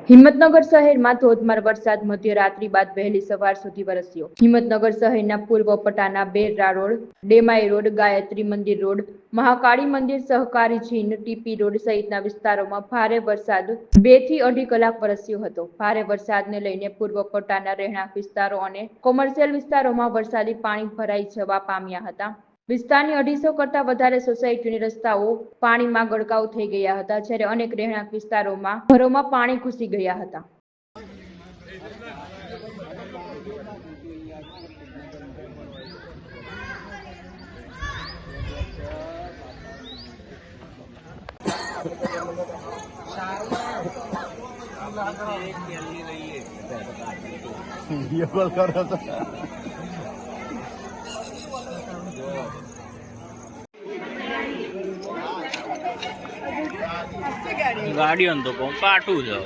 હિંમતનગર શહેરમાં ધોધમાર વરસાદ મધ્યરાત્રિ બાદ વહેલી સવાર સુધી વરસ્યો। હિંમતનગર શહેરના પૂર્વ પટાના બેરરા રોડ, ડેમાઈ રોડ, ગાયત્રી મંદિર રોડ, મહાકાળી મંદિર, સહકારી જીન, ટીપી રોડ સહિતના વિસ્તારોમાં ભારે વરસાદ 2 થી 2.5 કલાક વરસ્યો હતો। ભારે વરસાદને લઈને પૂર્વ પટાના રહેણાંક વિસ્તારો અને કોમર્શિયલ વિસ્તારોમાં વરસાદી પાણી ભરાઈ જવા પામ્યા હતા। વિસ્તારની 250 કરતા વધારે સોસાયટીઓની રસ્તાઓ પાણીમાં ગરકાવ થઈ ગયા હતા, જ્યારે અનેક રહેણાંક વિસ્તારોમાં ઘરોમાં પાણી ઘૂસી ગયા હતા। ગાડીઓ તો કાટું છે।